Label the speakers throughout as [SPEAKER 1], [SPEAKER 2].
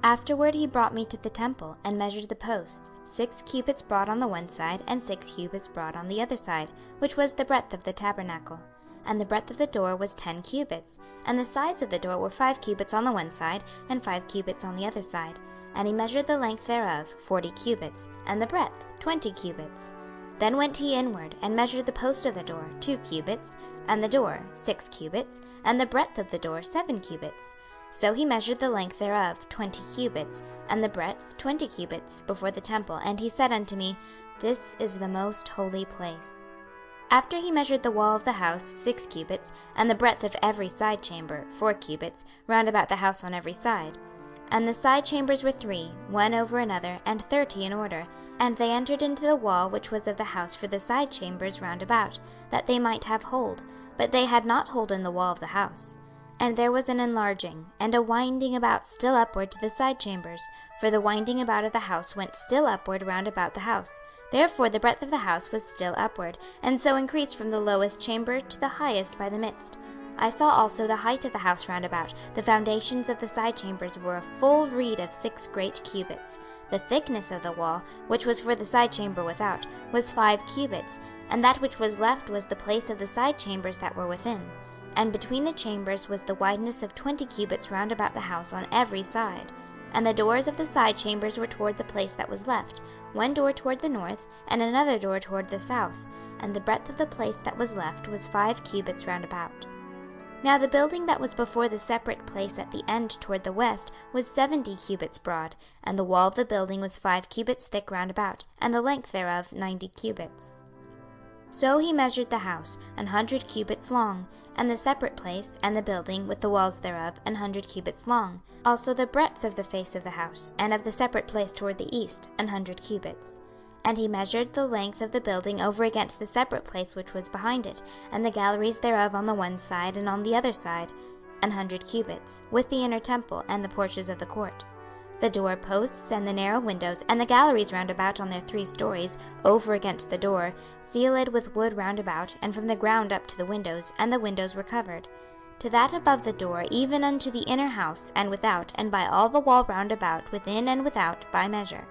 [SPEAKER 1] Afterward he brought me to the temple, and measured the posts, 6 cubits broad on the one side, and 6 cubits broad on the other side, which was the breadth of the tabernacle. And the breadth of the door was 10 cubits, and the sides of the door were 5 cubits on the one side, and 5 cubits on the other side. And he measured the length thereof 40 cubits, and the breadth 20 cubits. Then went he inward, and measured the post of the door 2 cubits, and the door 6 cubits, and the breadth of the door 7 cubits. So he measured the length thereof 20 cubits, and the breadth 20 cubits, before the temple. And he said unto me, This is the most holy place. After he measured the wall of the house 6 cubits, and the breadth of every side chamber 4 cubits, round about the house on every side. And the side chambers were 3, one over another, and 30 in order. And they entered into the wall which was of the house for the side chambers round about, that they might have hold, but they had not hold in the wall of the house. And there was an enlarging, and a winding about still upward to the side chambers, for the winding about of the house went still upward round about the house. Therefore the breadth of the house was still upward, and so increased from the lowest chamber to the highest by the midst. I saw also the height of the house round about. The foundations of the side chambers were a full reed of 6 great cubits. The thickness of the wall, which was for the side chamber without, was 5 cubits, and that which was left was the place of the side chambers that were within. And between the chambers was the wideness of 20 cubits round about the house on every side. And the doors of the side chambers were toward the place that was left, one door toward the north, and another door toward the south. And the breadth of the place that was left was 5 cubits round about. Now the building that was before the separate place at the end toward the west was 70 cubits broad, and the wall of the building was 5 cubits thick round about, and the length thereof 90 cubits. So he measured the house 100 cubits long, and the separate place, and the building with the walls thereof 100 cubits long, also the breadth of the face of the house, and of the separate place toward the east 100 cubits. And he measured the length of the building over against the separate place which was behind it, and the galleries thereof on the one side and on the other side 100 cubits, with the inner temple and the porches of the court. The door posts and the narrow windows, and the galleries round about on their 3 stories, over against the door, ceiled with wood round about, and from the ground up to the windows, and the windows were covered. To that above the door, even unto the inner house, and without, and by all the wall round about, within and without, by measure.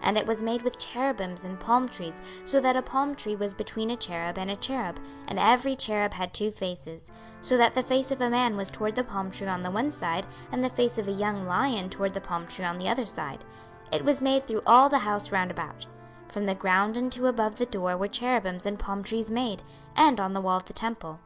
[SPEAKER 1] And it was made with cherubims and palm trees, so that a palm tree was between a cherub, and every cherub had 2 faces, so that the face of a man was toward the palm tree on the one side, and the face of a young lion toward the palm tree on the other side. It was made through all the house round about. From the ground unto above the door were cherubims and palm trees made, and on the wall of the temple.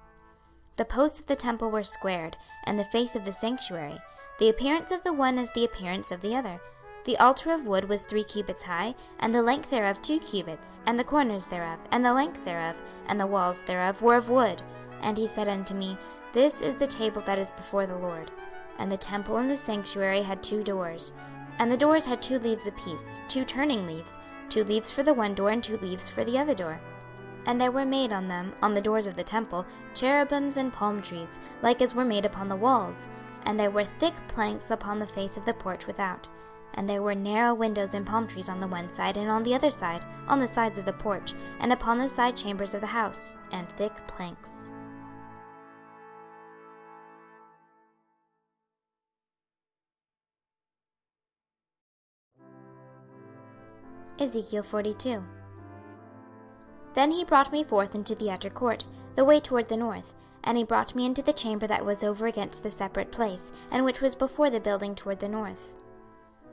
[SPEAKER 1] The posts of the temple were squared, and the face of the sanctuary, the appearance of the one as the appearance of the other. The altar of wood was 3 cubits high, and the length thereof 2 cubits, and the corners thereof, and the length thereof, and the walls thereof were of wood. And he said unto me, This is the table that is before the Lord. And the temple and the sanctuary had 2 doors, and the doors had 2 leaves apiece, 2 turning leaves, 2 leaves for the one door, and 2 leaves for the other door. And there were made on them, on the doors of the temple, cherubims and palm trees, like as were made upon the walls. And there were thick planks upon the face of the porch without. And there were narrow windows and palm trees on the one side and on the other side, on the sides of the porch, and upon the side chambers of the house, and thick planks. Ezekiel 42. Then he brought me forth into the utter court, the way toward the north, and he brought me into the chamber that was over against the separate place, and which was before the building toward the north.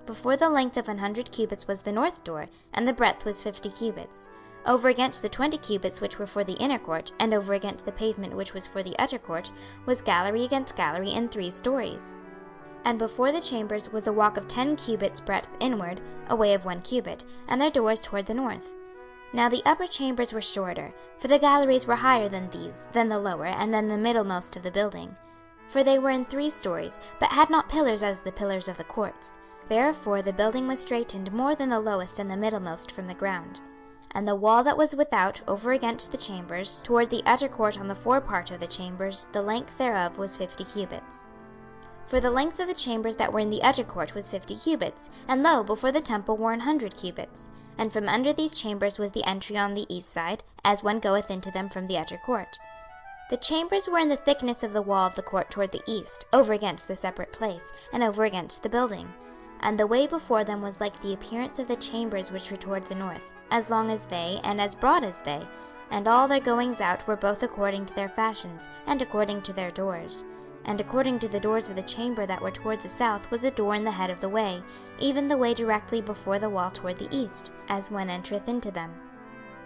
[SPEAKER 1] Before the length of 100 cubits was the north door, and the breadth was 50 cubits. Over against the 20 cubits which were for the inner court, and over against the pavement which was for the utter court, was gallery against gallery in 3 stories. And before the chambers was a walk of 10 cubits breadth inward, a way of 1 cubit, and their doors toward the north. Now the upper chambers were shorter, for the galleries were higher than these, than the lower, and than the middlemost of the building. For they were in 3 stories, but had not pillars as the pillars of the courts. Therefore the building was straitened more than the lowest and the middlemost from the ground. And the wall that was without over against the chambers, toward the utter court on the forepart of the chambers, the length thereof was 50 cubits. For the length of the chambers that were in the utter court was 50 cubits, and lo, before the temple were 100 cubits. And from under these chambers was the entry on the east side, as one goeth into them from the utter court. The chambers were in the thickness of the wall of the court toward the east, over against the separate place, and over against the building. And the way before them was like the appearance of the chambers which were toward the north, as long as they, and as broad as they. And all their goings out were both according to their fashions, and according to their doors. And according to the doors of the chamber that were toward the south was a door in the head of the way, even the way directly before the wall toward the east, as one entereth into them.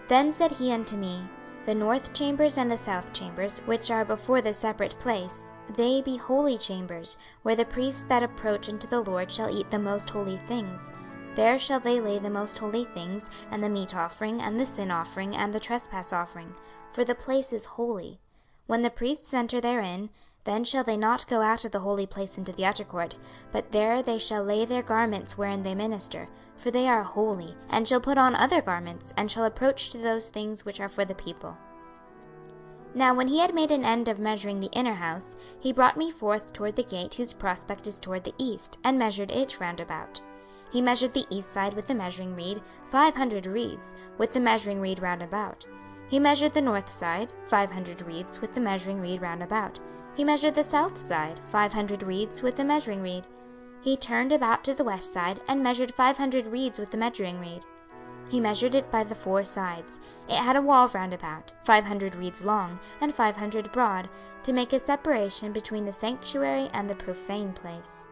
[SPEAKER 1] Then said he unto me, The north chambers and the south chambers, which are before the separate place, they be holy chambers, where the priests that approach unto the Lord shall eat the most holy things. There shall they lay the most holy things, and the meat offering, and the sin offering, and the trespass offering, for the place is holy. When the priests enter therein, then shall they not go out of the holy place into the utter court, but there they shall lay their garments wherein they minister, for they are holy, and shall put on other garments, and shall approach to those things which are for the people. Now when he had made an end of measuring the inner house, he brought me forth toward the gate whose prospect is toward the east, and measured it round about. He measured the east side with the measuring reed, 500 reeds, with the measuring reed round about. He measured the north side, 500 reeds, with the measuring reed round about. He measured the south side, 500 reeds, with the measuring reed. He turned about to the west side, and measured 500 reeds with the measuring reed. He measured it by the four sides. It had a wall round about, 500 reeds long, and 500 broad, to make a separation between the sanctuary and the profane place.